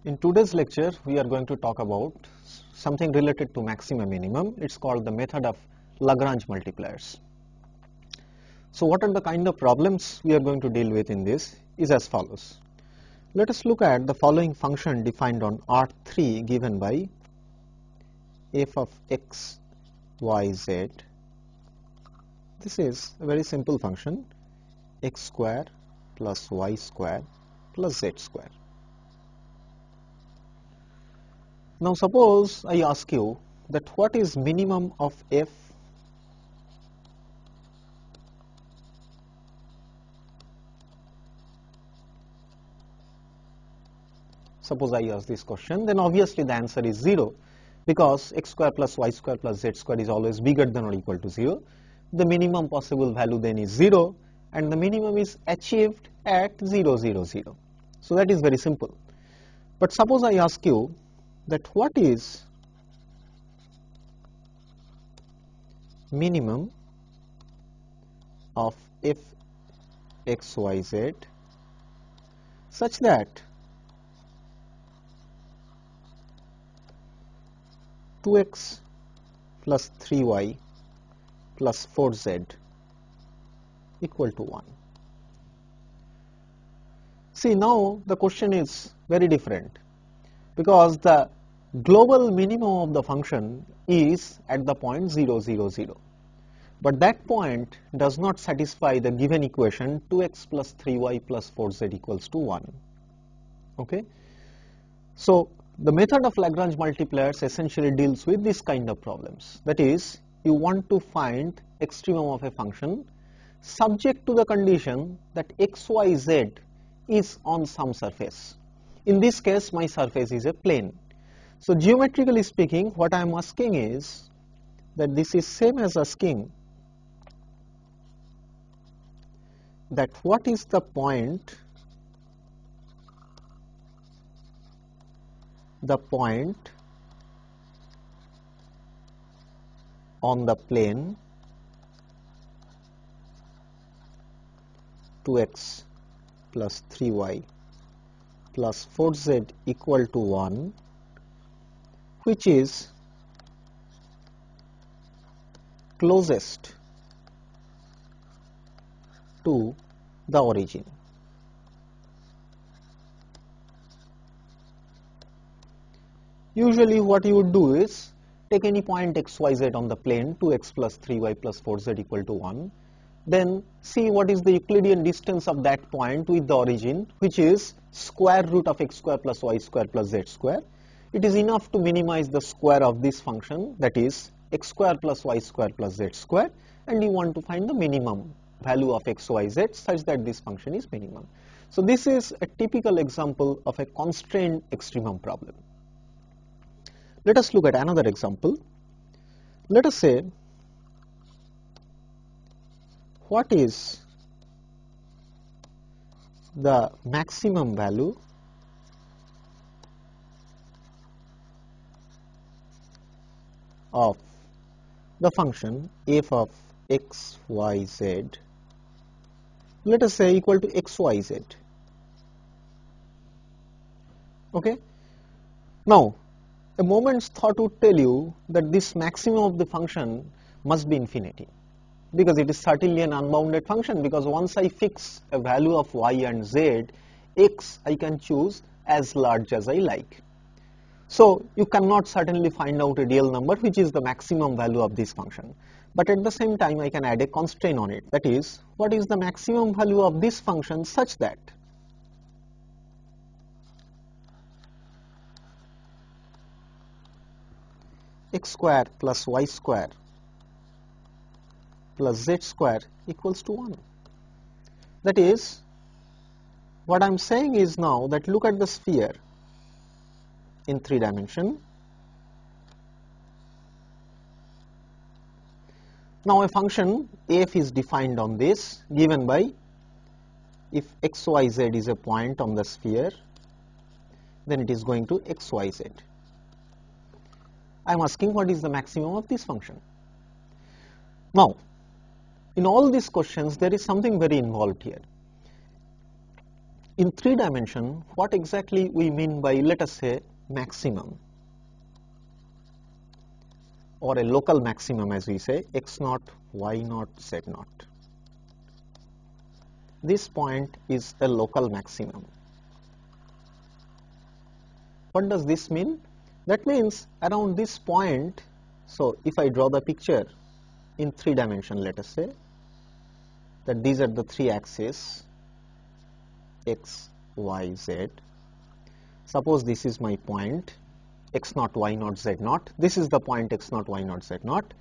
In today's lecture, we are going to talk about something related to maximum minimum. It's called the method of Lagrange multipliers. So what are the kind of problems we are going to deal with in this is as follows. Let us look at the following function defined on R3 given by f of x, y, z. This is a very simple function, x square plus y square plus z square. Now suppose I ask you that what is minimum of f suppose I ask this question, then obviously the answer is 0 because x square plus y square plus z square is always bigger than or equal to 0. The minimum possible value then is 0 and the minimum is achieved at 0, 0, 0. So that is very simple. But suppose I ask you that what is minimum of f x y z such that 2x plus 3y plus 4z equal to 1. See, now the question is very different because the global minimum of the function is at the point 0, 0, 0. But that point does not satisfy the given equation 2x plus 3y plus 4z equals to 1. Okay? So the method of Lagrange multipliers essentially deals with this kind of problems. That is, you want to find extremum of a function subject to the condition that x, y, z is on some surface. In this case, my surface is a plane. So geometrically speaking, what I am asking is that this is same as asking that what is the point on the plane 2x plus 3y plus 4z equal to 1, which is closest to the origin. Usually what you would do is take any point x, y, z on the plane 2x plus 3y plus 4z equal to 1, then see what is the Euclidean distance of that point with the origin, which is square root of x square plus y square plus z square. It is enough to minimize the square of this function, that is x square plus y square plus z square, and you want to find the minimum value of x, y, z such that this function is minimum. So this is a typical example of a constrained extremum problem. Let us look at another example. Let us say what is the maximum value of the function f of x, y, z, let us say equal to x, y, z. Okay. Now, a moment's thought would tell you that this maximum of the function must be infinity, because it is certainly an unbounded function, because once I fix a value of y and z, x I can choose as large as I like. So you cannot certainly find out a real number which is the maximum value of this function. But at the same time I can add a constraint on it, that is, what is the maximum value of this function such that x square plus y square plus z square equals to 1. That is, what I am saying is now that look at the sphere in 3 dimension. Now a function f is defined on this, given by if x, y, z is a point on the sphere, then it is going to x, y, z. I am asking what is the maximum of this function. Now, in all these questions there is something very involved here. in 3 dimension, what exactly we mean by, let us say, maximum or a local maximum, as we say, x naught, y naught, z naught. This point is a local maximum. What does this mean? That means around this point, so if I draw the picture in 3 dimension, let us say that these are the 3 axes x, y, z. Suppose this is my point x naught, y naught, z naught. This is the point x naught, y naught, z naught.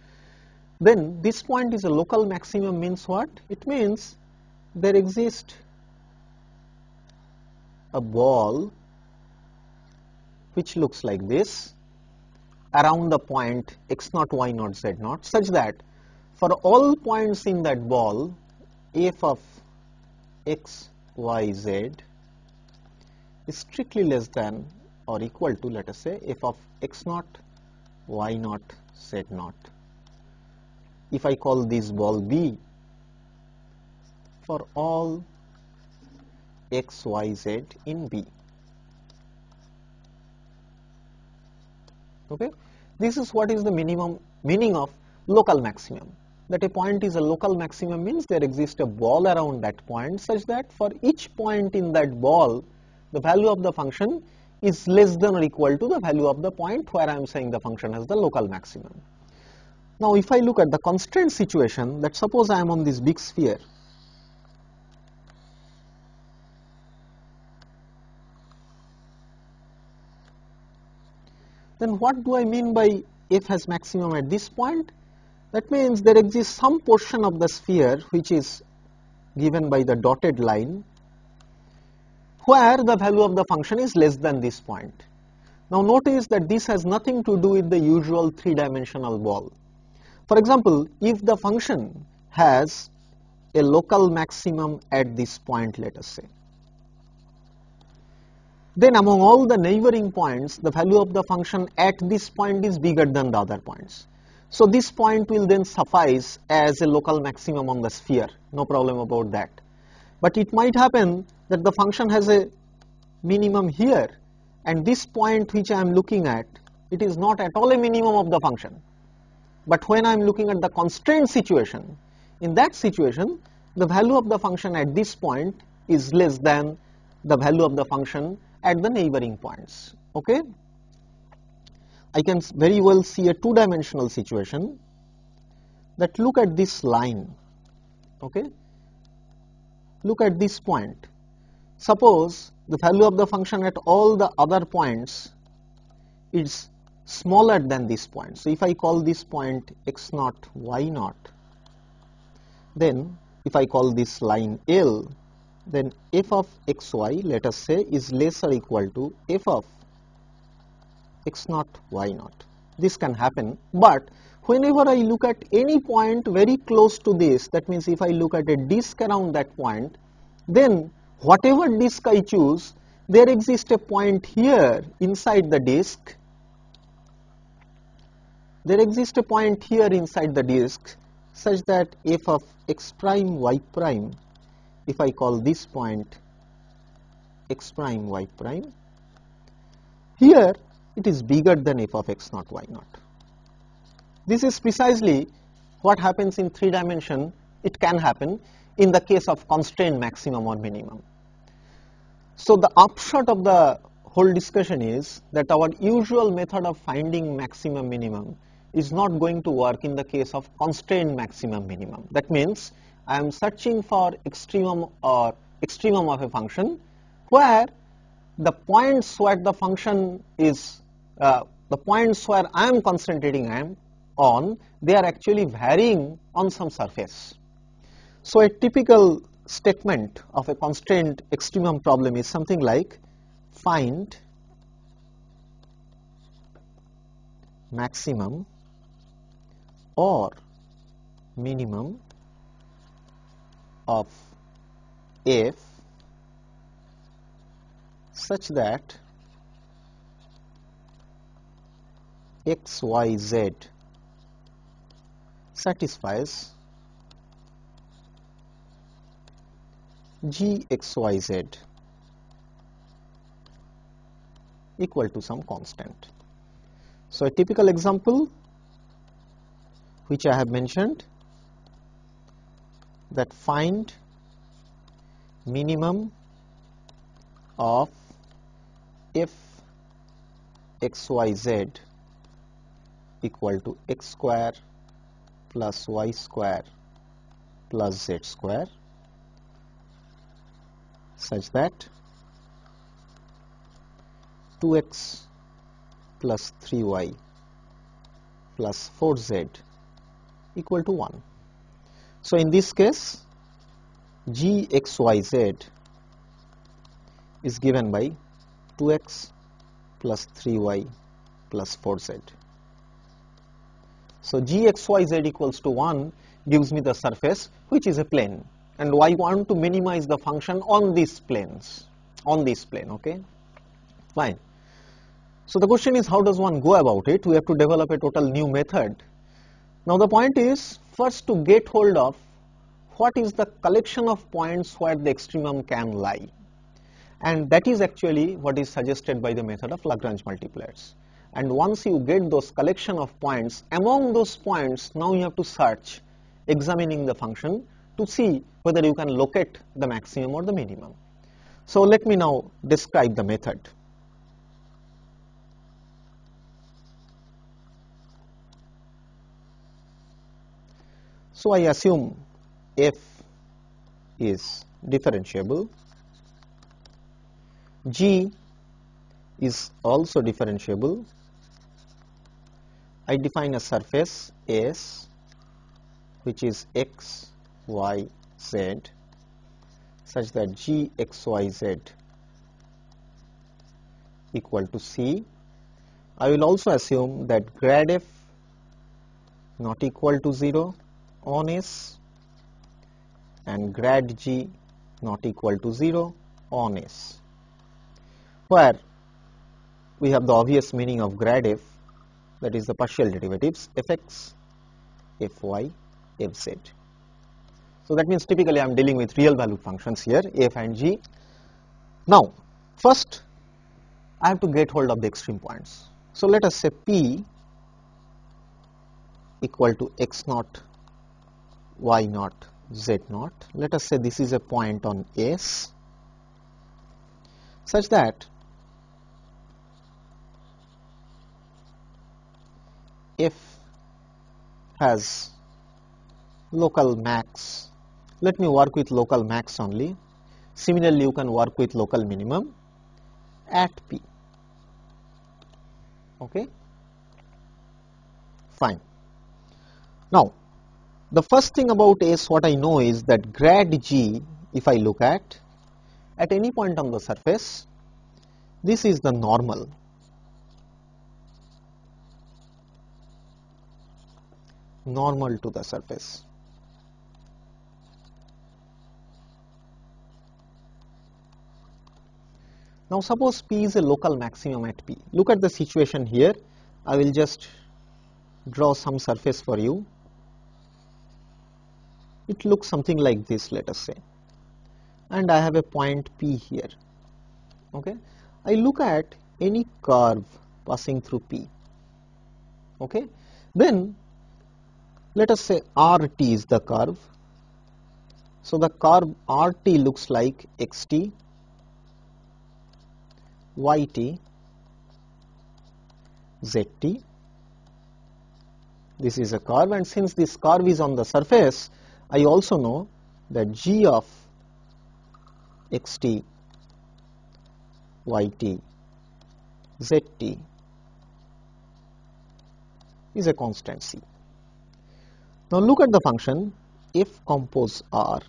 Then this point is a local maximum means what? It means there exists a ball which looks like this around the point x naught, y naught, z naught, such that for all points in that ball, f of x, y, z is strictly less than or equal to, let us say, f of x naught, y naught, z naught. If I call this ball B, for all x, y, z in B. Okay, this is what is the minimum meaning of local maximum. That a point is a local maximum means there exists a ball around that point such that for each point in that ball, the value of the function is less than or equal to the value of the point where I am saying the function has the local maximum. Now, if I look at the constraint situation, that suppose I am on this big sphere, then what do I mean by f has maximum at this point? That means there exists some portion of the sphere which is given by the dotted line where the value of the function is less than this point. Now notice that this has nothing to do with the usual 3-dimensional ball. For example, if the function has a local maximum at this point, let us say, then among all the neighboring points, the value of the function at this point is bigger than the other points. So this point will then suffice as a local maximum on the sphere, no problem about that. But it might happen that the function has a minimum here, and this point which I am looking at, it is not at all a minimum of the function. But when I am looking at the constraint situation, in that situation, the value of the function at this point is less than the value of the function at the neighboring points. Okay? I can very well see a 2-dimensional situation that look at this line. Okay? Look at this point. Suppose the value of the function at all the other points is smaller than this point. So if I call this point x naught, y naught, then if I call this line L, then f of xy, let us say, is less or equal to f of x naught, y naught. This can happen, but whenever I look at any point very close to this, that means if I look at a disk around that point, then whatever disk I choose, there exists a point here inside the disk. There exists a point here inside the disk such that f of x prime, y prime, if I call this point x prime, y prime, here it is bigger than f of x naught, y naught. This is precisely what happens in 3 dimension. It can happen in the case of constrained maximum or minimum. So the upshot of the whole discussion is that our usual method of finding maximum minimum is not going to work in the case of constrained maximum minimum. That means I am searching for extremum or extremum of a function where the points where the function is the points where I am concentrating on, they are actually varying on some surface. So a typical statement of a constrained extremum problem is something like find maximum or minimum of f such that x, y, z satisfies g, x, y, z equal to some constant. So a typical example which I have mentioned, that find minimum of f xyz equal to x square plus y square plus z square, such that 2x plus 3y plus 4z equal to 1. So in this case, gxyz is given by 2x plus 3y plus 4z. So gxyz equals to 1 gives me the surface which is a plane, and I want to minimize the function on these planes, on this plane. Okay, fine. So the question is, how does one go about it? We have to develop a total new method. Now the point is, first to get hold of what is the collection of points where the extremum can lie, and that is actually what is suggested by the method of Lagrange multipliers. And once you get those collection of points, among those points now you have to search, examining the function to see whether you can locate the maximum or the minimum. So let me now describe the method. So I assume f is differentiable, g is also differentiable. I define a surface S which is x, y, z, such that g x, y, z equal to C. I will also assume that grad f not equal to 0 on S and grad g not equal to 0 on S, where we have the obvious meaning of grad f, that is the partial derivatives fx, fy, fz. So that means typically I am dealing with real valued functions here, f and g. Now first I have to get hold of the extreme points. So let us say P equal to x naught, y naught, z naught. Let us say this is a point on S, such that f has local max. Let me work with local max only. Similarly, you can work with local minimum at P. Okay, fine. Now the first thing about S, what I know is that grad g, if I look at any point on the surface, this is the normal. Normal to the surface. Now suppose P is a local maximum at P. Look at the situation here. I will just draw some surface for you. It looks something like this, let us say, and I have a point P here. Okay, I look at any curve passing through P. Okay, then let us say RT is the curve. So the curve RT looks like XT, YT, ZT. This is a curve, and since this curve is on the surface, I also know that g of xt, yt, zt is a constant c. Now look at the function f compose R.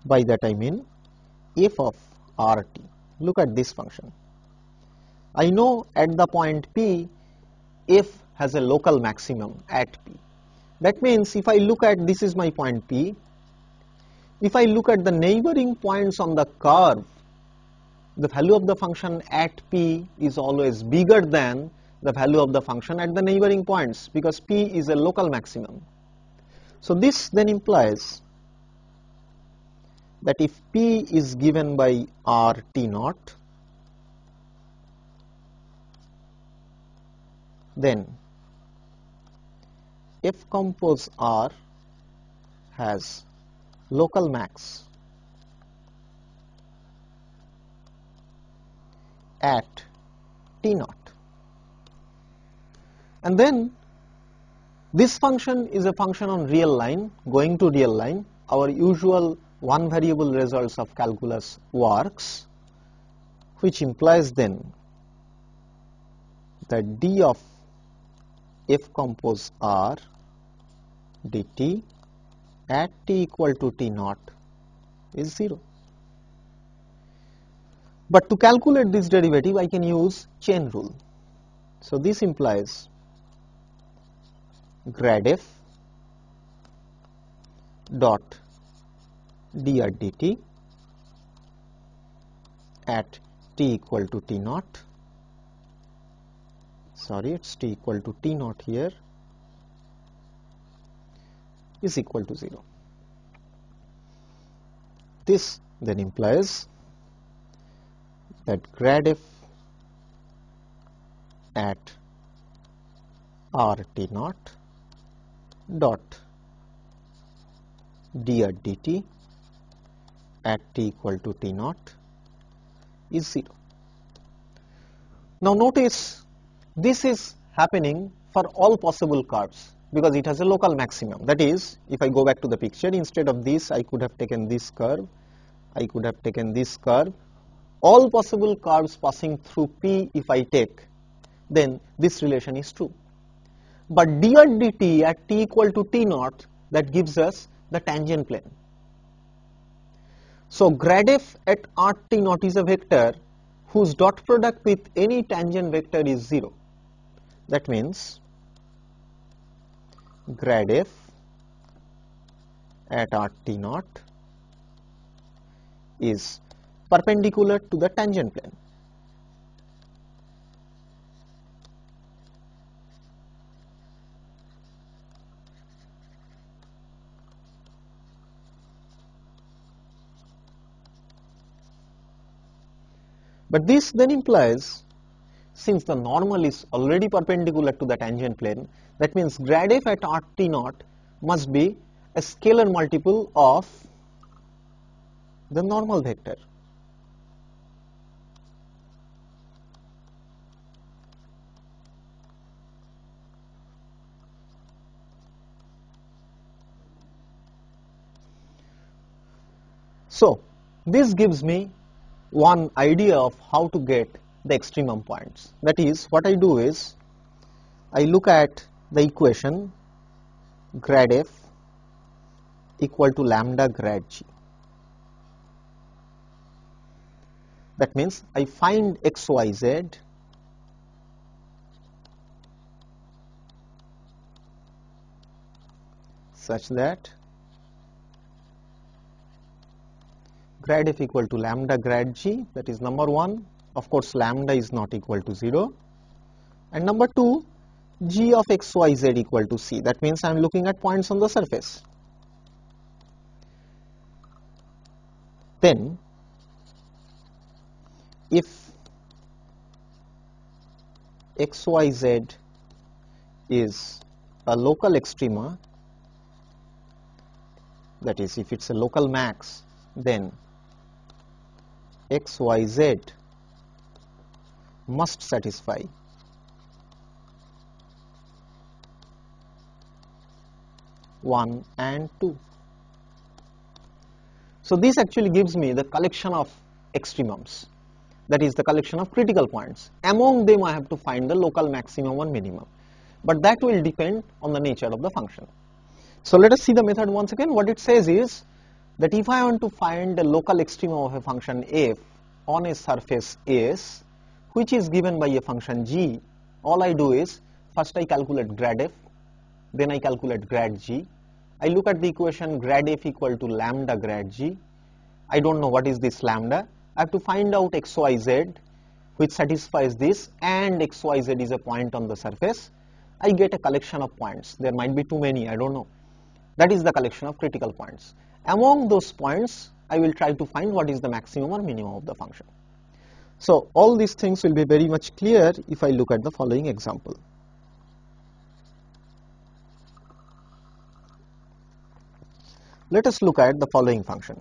By that I mean f of RT. Look at this function. I know at the point P, f has a local maximum at P. That means if I look at, this is my point P, if I look at the neighboring points on the curve, the value of the function at P is always bigger than the value of the function at the neighboring points, because P is a local maximum. So this then implies that if P is given by RT naught, then F compose R has local max at T naught. And then this function is a function on real line, going to real line. Our usual one variable results of calculus works, which implies then that d of F compose R dt at t equal to T naught is 0. But to calculate this derivative, I can use chain rule. So this implies grad f dot dr dt at t equal to T naught, sorry, it's t equal to T naught here, is equal to 0. This then implies that grad f at R T naught dot dr dt at t equal to T naught is 0. Now notice this is happening for all possible curves because it has a local maximum. That is, if I go back to the picture, instead of this I could have taken this curve, I could have taken this curve. All possible curves passing through P if I take, then this relation is true. But dr dt at t equal to T naught, that gives us the tangent plane. So grad f at R T naught is a vector whose dot product with any tangent vector is 0. That means grad f at R T naught is perpendicular to the tangent plane. But this then implies, since the normal is already perpendicular to the tangent plane, that means grad f at R T naught must be a scalar multiple of the normal vector. So this gives me one idea of how to get the extremum points. That is, what I do is I look at the equation grad f equal to lambda grad g. That means I find x, y, z such that grad f equal to lambda grad g, that is number 1. Of course, lambda is not equal to 0. And number 2, g of x, y, z equal to c. That means I am looking at points on the surface. Then, if x, y, z is a local extrema, that is, if it's a local max, then x, y, z must satisfy one and 2. So this actually gives me the collection of extremums, that is the collection of critical points. Among them I have to find the local maximum and minimum, but that will depend on the nature of the function. So let us see the method once again. What it says is that if I want to find the local extremum of a function f on a surface S, which is given by a function g, all I do is first I calculate grad f, then I calculate grad g. I look at the equation grad f equal to lambda grad g. I don't know what is this lambda. I have to find out x, y, z which satisfies this, and x, y, z is a point on the surface. I get a collection of points. There might be too many, I don't know. That is the collection of critical points. Among those points, I will try to find what is the maximum or minimum of the function. So all these things will be very much clear if I look at the following example. let us look at the following function.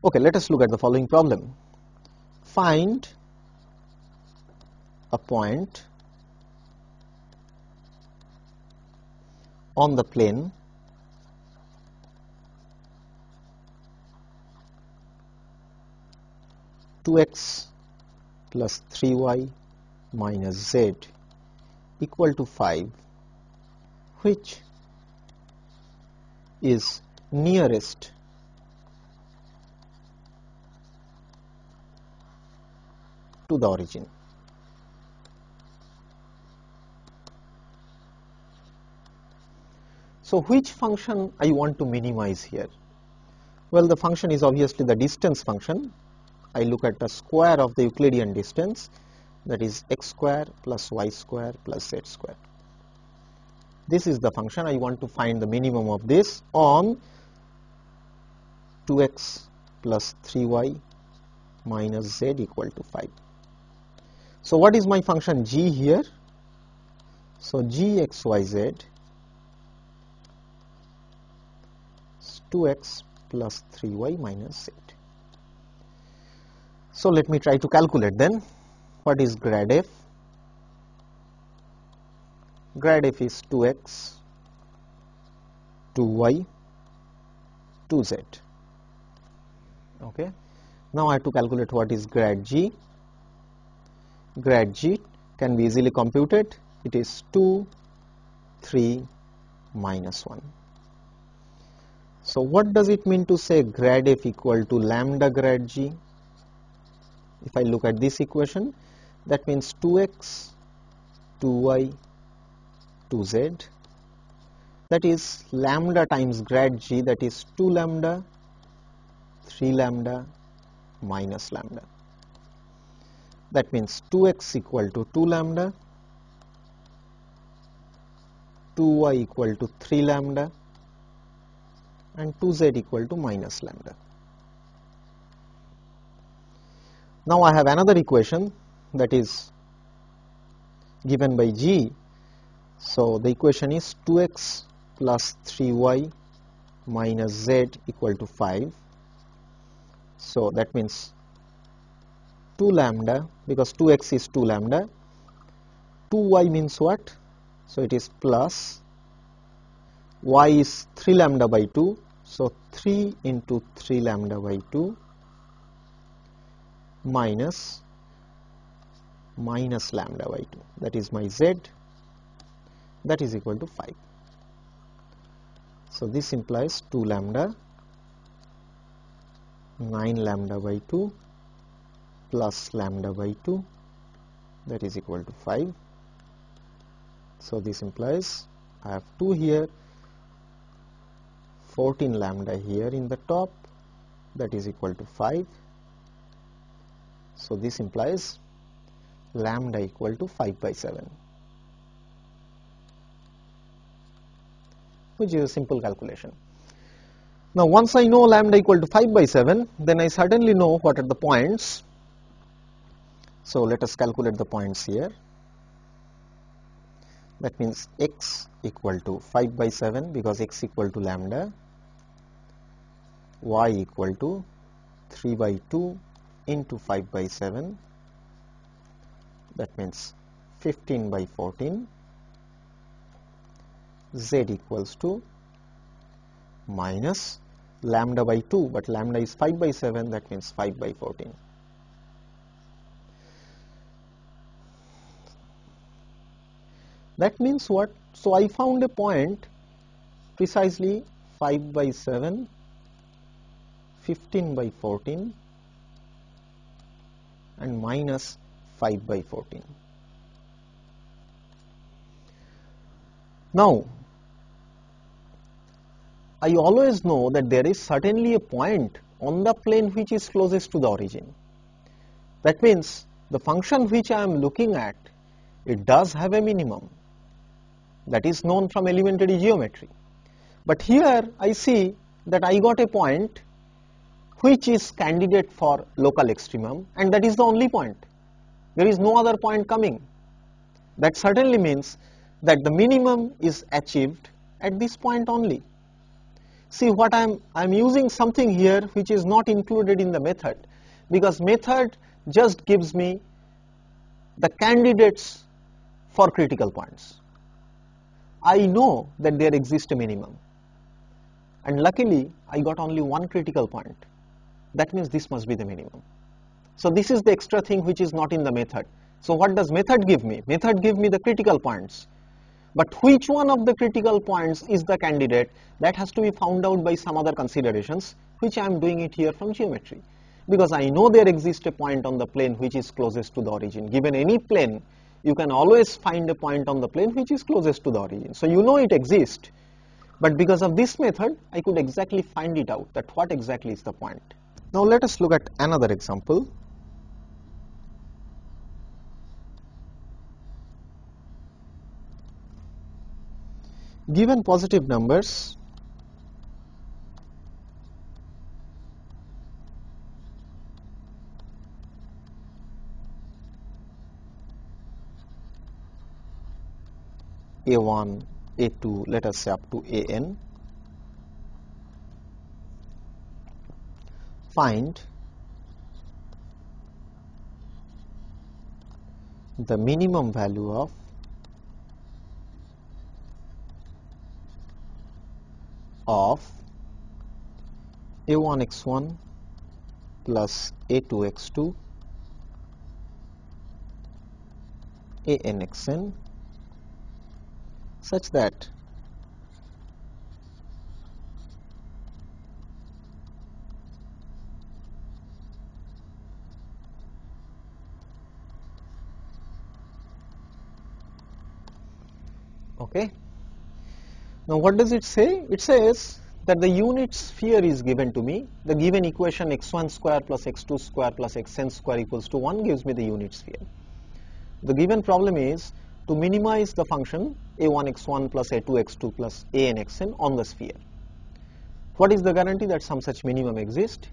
Okay, let us look at the following problem. Find a point on the plane (2x plus 3y minus z) equal to 5, which is nearest to the origin. So which function I want to minimize here? Well, the function is obviously the distance function. I look at the square of the Euclidean distance, that is x square plus y square plus z square. This is the function. I want to find the minimum of this on 2x plus 3y minus z equal to 5. So what is my function g here? So g x y z is 2x plus 3y minus z. So let me try to calculate then. What is grad f? Grad f is 2x, 2y, 2z. Okay. Now I have to calculate what is grad g. Grad g can be easily computed. It is 2, 3, minus 1. So what does it mean to say grad f equal to lambda grad g? If I look at this equation, that means 2x, 2y, 2z, that is lambda times grad g, that is 2 lambda, 3 lambda, minus lambda. That means 2x equal to 2 lambda, 2y equal to 3 lambda, and 2z equal to minus lambda. Now I have another equation that is given by g. So the equation is 2x plus 3y minus z equal to 5. So that means 2 lambda, because 2x is 2 lambda, 2y means what? So it is plus, y is 3 lambda by 2, so 3 into 3 lambda by 2 minus lambda by 2, that is my z, that is equal to 5. So this implies 2 lambda, 9 lambda by 2 plus lambda by 2, that is equal to 5. So this implies I have 2 here, 14 lambda here in the top, that is equal to 5. So this implies lambda equal to 5 by 7, which is a simple calculation. Now once I know lambda equal to 5 by 7, then I certainly know what are the points. So let us calculate the points here. That means x equal to 5 by 7, because x equal to lambda, y equal to 3 by 2 into 5 by 7, that means 15 by 14, z equals to minus lambda by 2, but lambda is 5 by 7, that means 5 by 14. That means what? So I found a point precisely 5 by 7, 15 by 14 and minus 5 by 14. Now I always know that there is certainly a point on the plane which is closest to the origin. That means the function which I am looking at, it does have a minimum. That is known from elementary geometry. But here I see that I got a point which is candidate for local extremum, and that is the only point. There is no other point coming. That certainly means that the minimum is achieved at this point only. See what I'm using something here which is not included in the method, because method just gives me the candidates for critical points. I know that there exists a minimum, and luckily I got only one critical point. That means this must be the minimum. So this is the extra thing which is not in the method. So what does method give me? Method give me the critical points. But which one of the critical points is the candidate, that has to be found out by some other considerations, which I am doing it here from geometry. Because I know there exists a point on the plane which is closest to the origin. Given any plane, you can always find a point on the plane which is closest to the origin. So you know it exists. But because of this method, I could exactly find it out, that what exactly is the point. Now let us look at another example. Given positive numbers, A1, A2, let us say up to AN, find the minimum value of A1x1 plus A2x2 ANxn such that okay. Now what does it say? It says that the unit sphere is given to me. The given equation x1 square plus x2 square plus xn square equals to 1 gives me the unit sphere. The given problem is to minimize the function a1x1 plus a2x2 plus anxn on the sphere. What is the guarantee that some such minimum exists?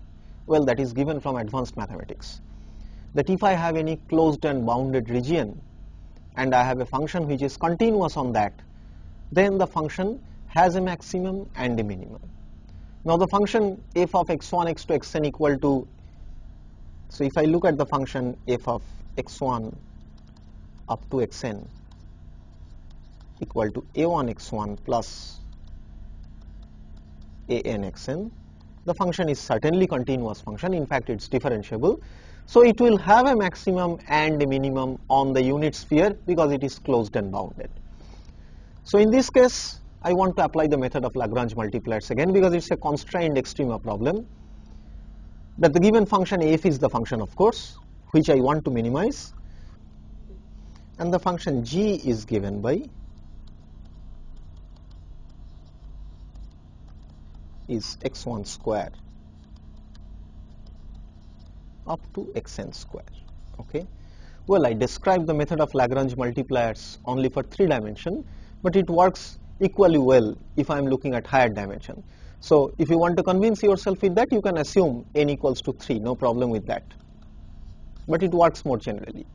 Well, that is given from advanced mathematics. That if I have any closed and bounded region and I have a function which is continuous on that, then the function has a maximum and a minimum. Now the function f of x1, x2, xn equal to, so if I look at the function f of x1 up to xn equal to a1x1 plus anxn, the function is certainly continuous function, in fact it's differentiable. So it will have a maximum and a minimum on the unit sphere because it is closed and bounded. So in this case, I want to apply the method of Lagrange multipliers again because it's a constrained extrema problem. That the given function f is the function, of course, which I want to minimize, and the function g is given by is x1 square up to xn square. Okay. Well, I described the method of Lagrange multipliers only for 3 dimension, but it works equally well if I am looking at higher dimension. So if you want to convince yourself with that, you can assume n equals to 3, no problem with that. But it works more generally.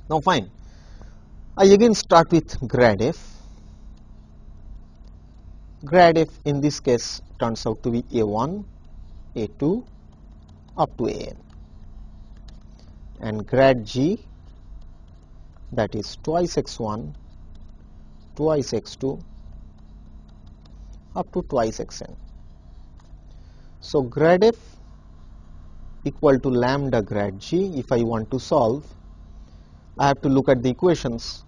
Now fine, I again start with grad f. Grad f in this case turns out to be a1, a2 up to an, and grad g, that is twice x1 twice x2 up to twice xn. So grad f equal to lambda grad g. If I want to solve, I have to look at the equations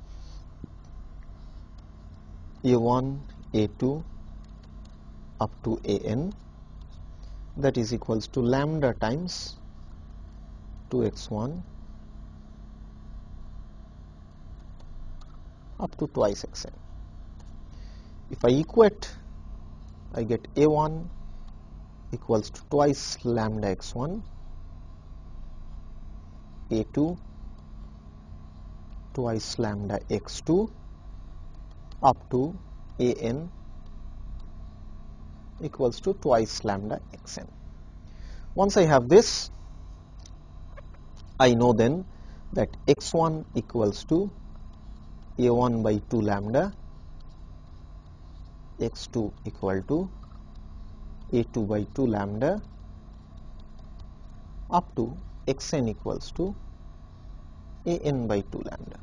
a1, a2 up to an, that is equals to lambda times 2x1 up to twice xn. If I equate, I get a1 equals to twice lambda x1, a2 twice lambda x2 up to an equals to twice lambda xn. Once I have this, I know then that x1 equals to a1 by 2 lambda, x2 equal to a2 by 2 lambda up to xn equals to an by 2 lambda.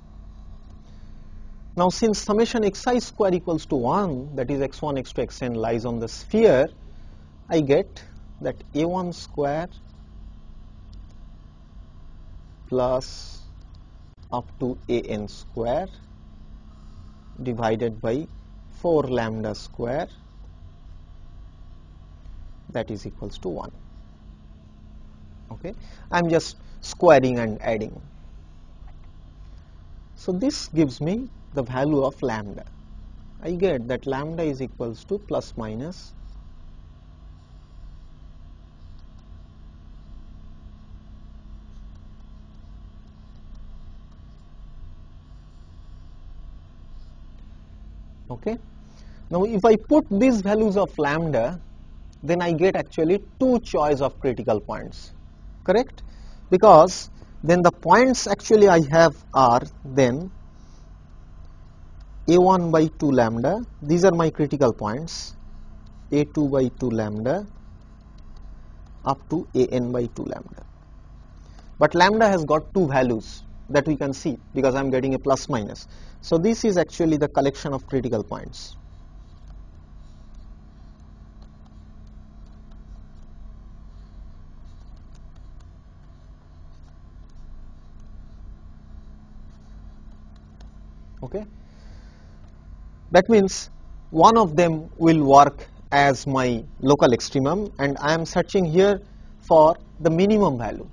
Now, since summation xi square equals to 1, that is x1, x2, xn lies on the sphere, I get that a1 square plus up to an square divided by 4 lambda square, that is equals to 1. Okay, I am just squaring and adding. So this gives me the value of lambda. I get that lambda is equals to plus minus okay. Now if I put these values of lambda, then I get actually two choice of critical points, correct? Because then the points actually I have are then a1 by 2 lambda, these are my critical points, a2 by 2 lambda up to an by 2 lambda. But lambda has got two values that we can see because I am getting a plus minus. So this is actually the collection of critical points. Okay, that means one of them will work as my local extremum, and I am searching here for the minimum value.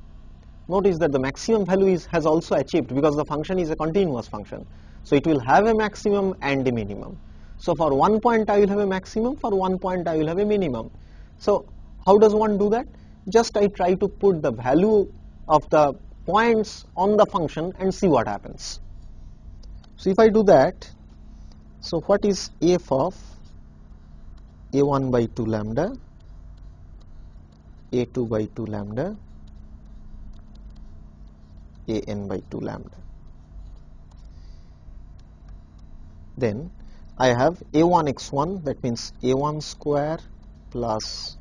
Notice that the maximum value has also achieved because the function is a continuous function. So it will have a maximum and a minimum. So for one point I will have a maximum, for one point I will have a minimum. So how does one do that? Just I try to put the value of the points on the function and see what happens. So if I do that, so what is f of a1 by 2 lambda, a2 by 2 lambda, an by 2 lambda? Then I have a1 x1, that means a1 square plus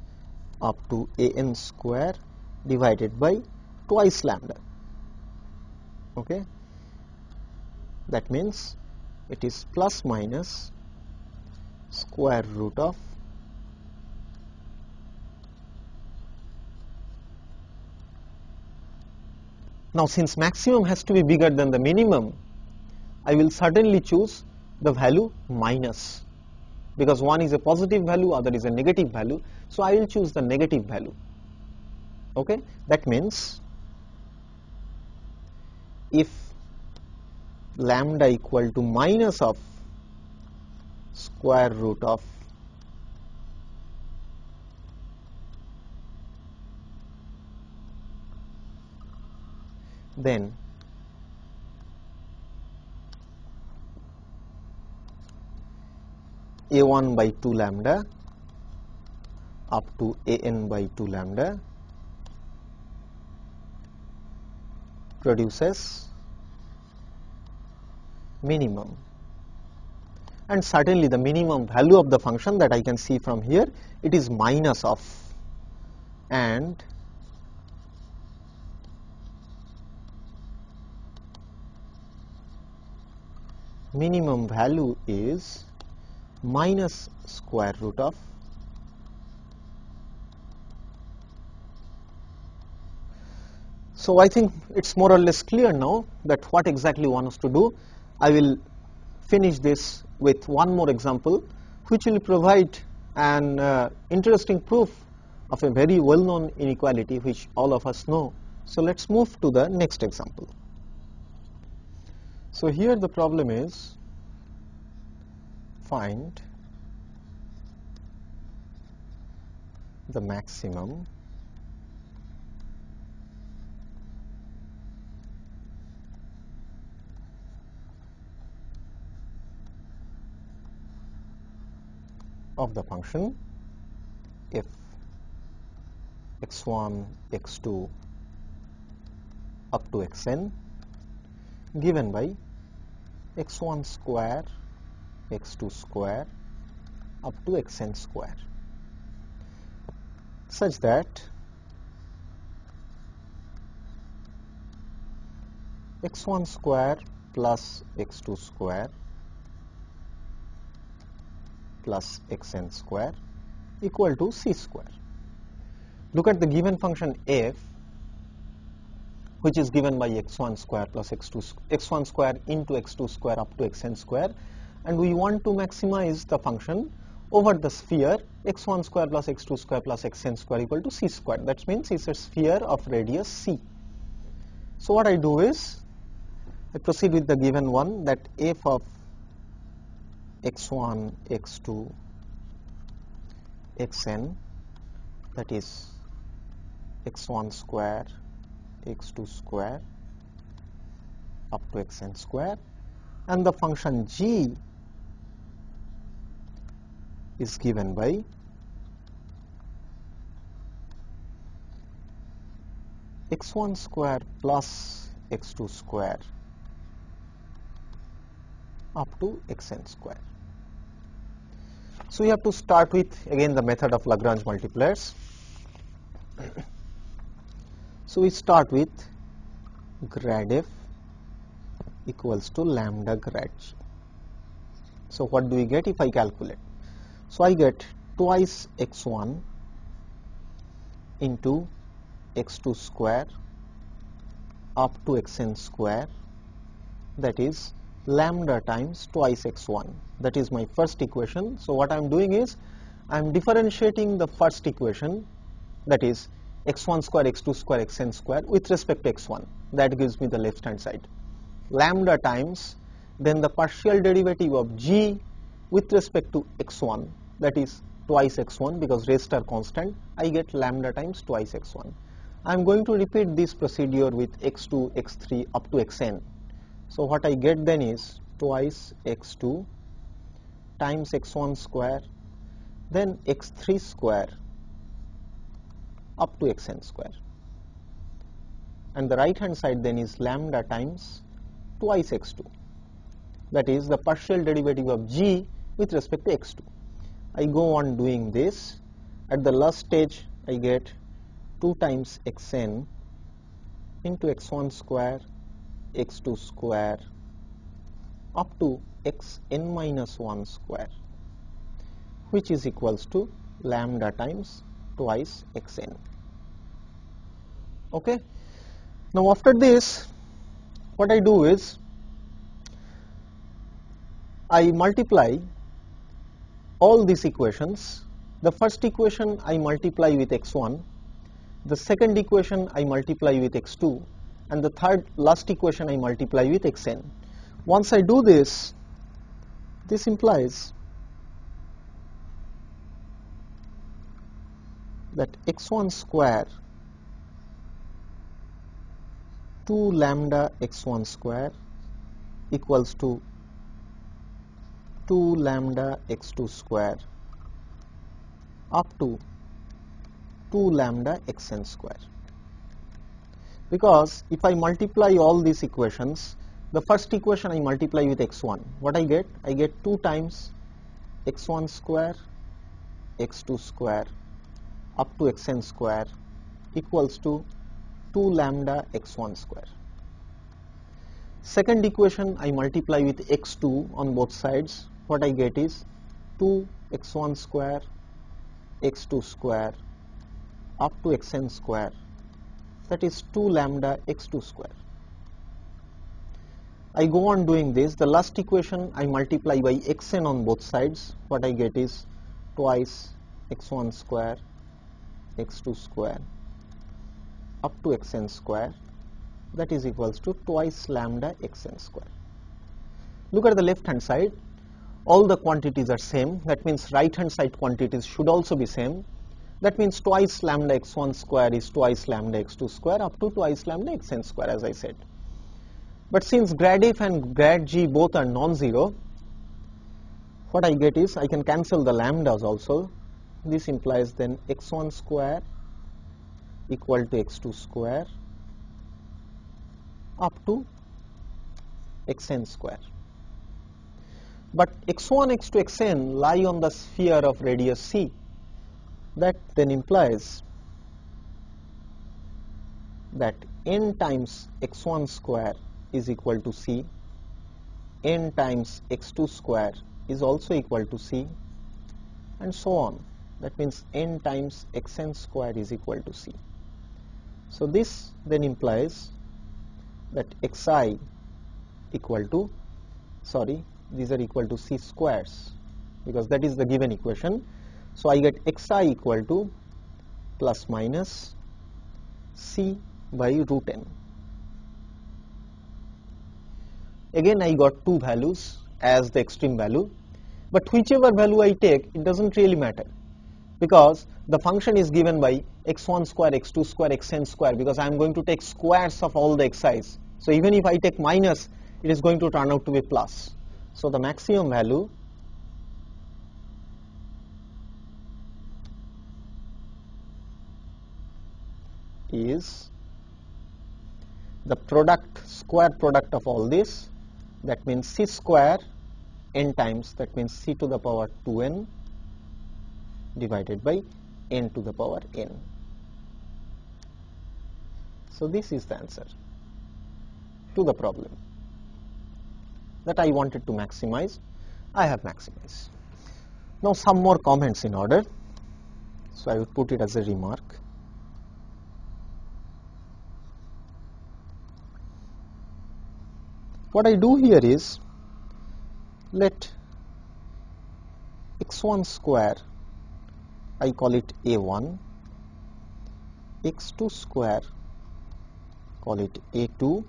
up to an square divided by twice lambda. Okay, that means it is plus minus square root of now since maximum has to be bigger than the minimum, I will certainly choose the value minus, because one is a positive value, other is a negative value, so I will choose the negative value. Okay, that means if lambda equal to minus of square root of then a1 by 2 lambda up to an by 2 lambda produces minimum, and certainly the minimum value of the function that I can see from here, it is minus of, and minimum value is minus square root of So I think it's more or less clear now that what exactly one has to do. I will finish this with one more example which will provide an interesting proof of a very well-known inequality which all of us know. So let's move to the next example. So here the problem is find the maximum of the function f x1, x2 up to xn given by x1 square, x2 square up to xn square. such that x1 square plus x2 square plus xn square equal to c square. Look at the given function f, which is given by x1 square plus x1 square into x2 square up to xn square, and we want to maximize the function over the sphere x1 square plus x2 square plus xn square equal to c square. That means it's a sphere of radius c. So what I do is I proceed with the given one, that f of x1, x2, xn, that is x1 square, x2 square up to xn square, and the function g is given by x1 square plus x2 square up to xn square. So we have to start with again the method of Lagrange multipliers. So we start with grad f equals to lambda grad g. So what do we get if I calculate? So I get twice x1 into x2 square up to xn square, that is lambda times twice x1. That is my first equation. So what I am doing is I am differentiating the first equation, that is x1 square, x2 square, xn square with respect to x1. That gives me the left hand side. Lambda times then the partial derivative of g with respect to x1, that is twice x1 because rest are constant. I get lambda times twice x1. I am going to repeat this procedure with x2, x3 up to xn. So what I get then is twice x2 times x1 square, then x3 square up to xn square, and the right hand side then is lambda times twice x2, that is the partial derivative of g with respect to x2. I go on doing this. At the last stage I get 2 times xn into x1 square, x2 square up to xn minus 1 square, which is equals to lambda times twice xn. Okay. Now after this, what I do is I multiply all these equations. The first equation I multiply with x1, the second equation I multiply with x2, and the third last equation I multiply with xn. Once I do this, this implies that x1 square 2 lambda x1 square equals to 2 lambda x2 square up to 2 lambda xn square. Because if I multiply all these equations, the first equation I multiply with x1, what I get? I get 2 times x1 square, x2 square up to xn square equals to 2 lambda x1 square. Second equation I multiply with x2 on both sides, what I get is 2 x1 square, x2 square up to xn square, that is 2 lambda x2 square. I go on doing this. The last equation I multiply by xn on both sides, what I get is twice x1 square, x2 square up to xn square, that is equals to twice lambda xn square. Look at the left hand side, all the quantities are same. That means right hand side quantities should also be same. That means twice lambda x1 square is twice lambda x2 square up to twice lambda xn square, as I said. But since grad f and grad g both are non-zero, what I get is I can cancel the lambdas also. This implies then x1 square equal to x2 square up to xn square. But x1, x2, xn lie on the sphere of radius c. That then implies that n times x1 square is equal to c, n times x2 square is also equal to c, and so on. That means n times xn square is equal to c. So this then implies that xi equal to, these are equal to c squares, because that is the given equation. So I get xi equal to plus minus c by root n. Again I got two values as the extreme value, but whichever value I take, it doesn't really matter, because the function is given by x1 square, x2 square, xn square, because I am going to take squares of all the xi's. So even if I take minus, it is going to turn out to be plus. So the maximum value is the square product of all this. That means c square n times, that means c to the power 2n divided by n to the power n. So this is the answer to the problem that I wanted to maximize. I have maximized. Now some more comments in order. So I would put it as a remark. What I do here is, let x1 square, I call it a1, x2 square, call it a2,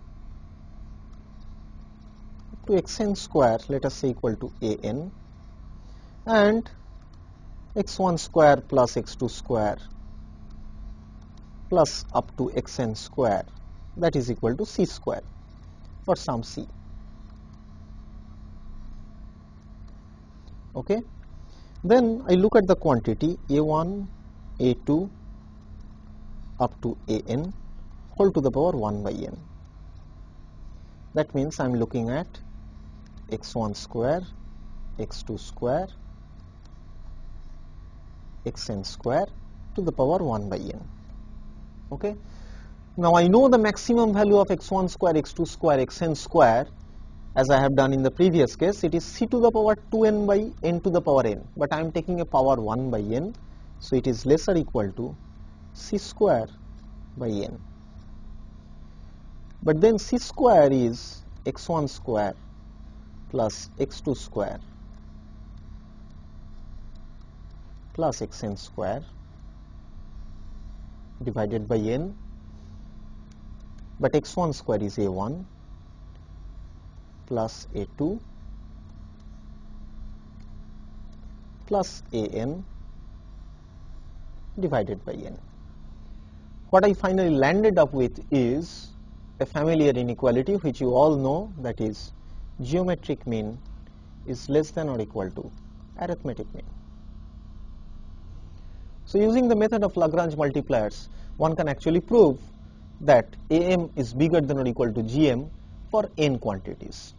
to xn square, let us say equal to an, and x1 square plus x2 square plus up to xn square, that is equal to c square for some c. Okay. Then I look at the quantity a1, a2 up to an whole to the power 1 by n. That means I am looking at x1 square, x2 square, xn square to the power 1 by n. Okay. Now I know the maximum value of x1 square, x2 square, xn square, as I have done in the previous case. It is c to the power 2n by n to the power n, but I am taking a power 1 by n, so it is lesser equal to c square by n. But then c square is x1 square plus x2 square plus xn square divided by n, but x1 square is a1 plus a2 plus an divided by n. What I finally landed up with is a familiar inequality which you all know, that is geometric mean is less than or equal to arithmetic mean. So using the method of Lagrange multipliers, one can actually prove that am is bigger than or equal to gm for n quantities.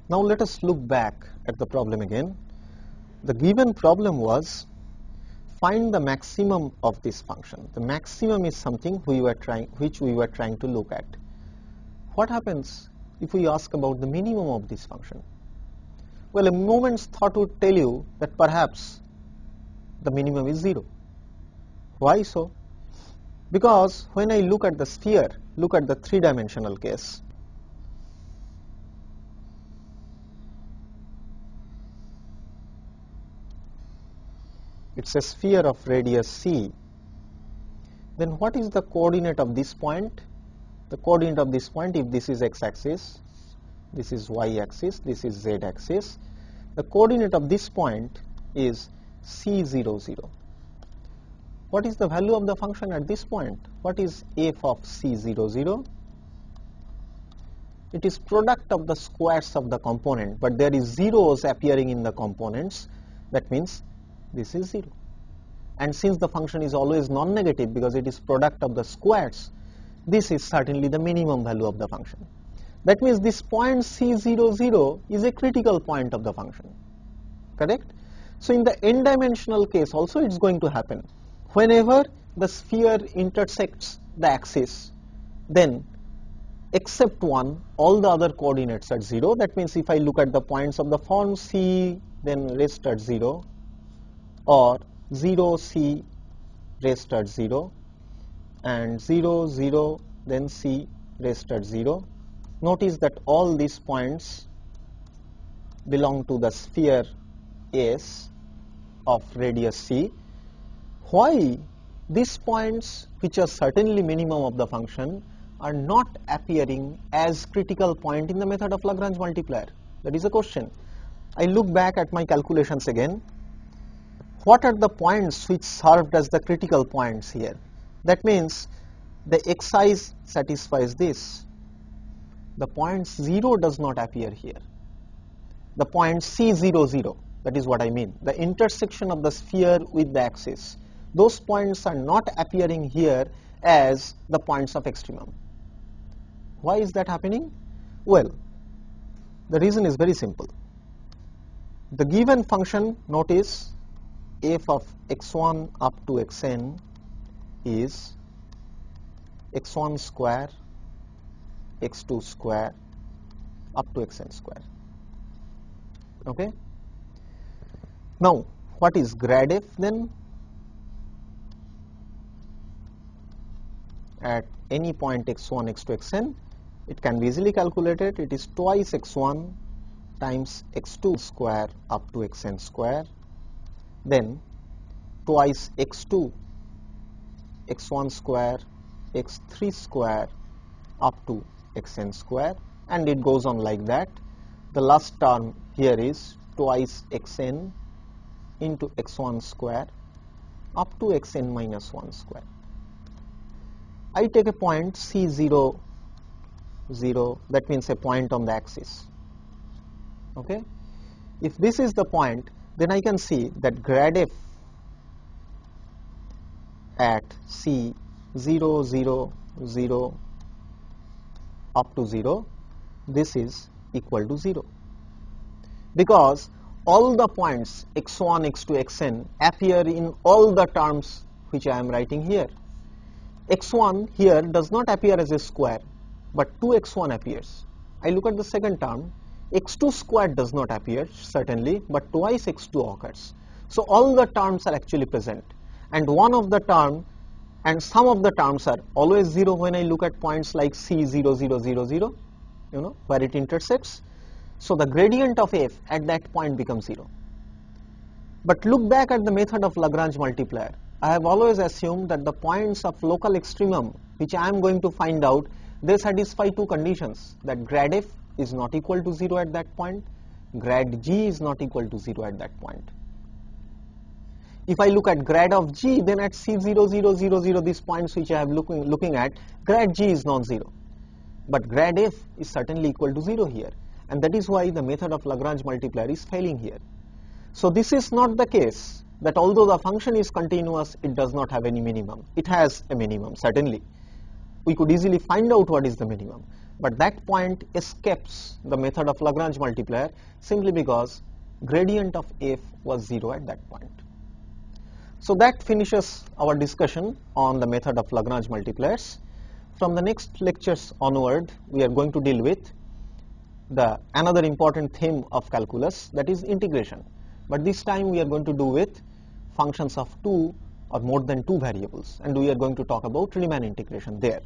Now let us look back at the problem again. The given problem was, find the maximum of this function. The maximum is something which we were trying to look at. What happens if we ask about the minimum of this function? Well, a moment's thought would tell you that perhaps the minimum is 0. Why so? Because when I look at the sphere, look at the three-dimensional case, it's a sphere of radius c. Then what is the coordinate of this point? The coordinate of this point, if this is x-axis, this is y-axis, this is z-axis, the coordinate of this point is c0, 0. What is the value of the function at this point? What is f of c0, 0? It is product of the squares of the component, but there is zeros appearing in the components. That means this is 0. And since the function is always non-negative because it is product of the squares, this is certainly the minimum value of the function. That means this point c0, 0 is a critical point of the function. Correct? So in the n-dimensional case also it's going to happen. whenever the sphere intersects the axis, then except 1, all the other coordinates are 0. That means if I look at the points of the form C, then rest at 0, or 0, C, rest at 0, and 0, 0, then C, rest at 0. Notice that all these points belong to the sphere S of radius C. Why these points, which are certainly minimum of the function, are not appearing as critical point in the method of Lagrange multiplier? That is a question. I look back at my calculations again. What are the points which served as the critical points here? That means the xi satisfies this. The point 0 does not appear here. The point C00, 0, that is what I mean, the intersection of the sphere with the axis, those points are not appearing here as the points of extremum. Why is that happening? Well, the reason is very simple. The given function, notice, f of x1 up to xn is x1 square, x2 square, up to xn square. Okay. Now, what is grad f then? At any point x1, x2, xn, it can be easily calculated. It is twice x1 times x2 square up to xn square, then twice x2, x1 square, x3 square up to xn square, and it goes on like that. The last term here is twice xn into x1 square up to xn minus 1 square. I take a point C0, 0, that means a point on the axis. Okay. If this is the point, then I can see that grad f at C 0, 0, 0 up to 0, this is equal to 0, because all the points x1, x2, xn appear in all the terms which I am writing here. x1 here does not appear as a square, but 2x1 appears. I look at the second term, x2 squared does not appear certainly, but twice x2 occurs. So all the terms are actually present, and one of the term and some of the terms are always 0 when I look at points like C0, 0, 0, 0, where it intersects. So the gradient of f at that point becomes 0. But look back at the method of Lagrange multiplier. I have always assumed that the points of local extremum, which I am going to find out, they satisfy two conditions, that grad f is not equal to 0 at that point, grad g is not equal to 0 at that point. If I look at grad of g, then at C0, 0, 0, 0, these points which I am looking at, grad g is non-zero. But grad f is certainly equal to 0 here, and that is why the method of Lagrange multiplier is failing here. So this is not the case that although the function is continuous, it does not have any minimum. It has a minimum, certainly. We could easily find out what is the minimum, but that point escapes the method of Lagrange multiplier simply because gradient of f was 0 at that point. So that finishes our discussion on the method of Lagrange multipliers. From the next lectures onward, we are going to deal with another important theme of calculus, that is integration. But this time we are going to do with functions of 2 or more than 2 variables, and we are going to talk about Riemann integration there.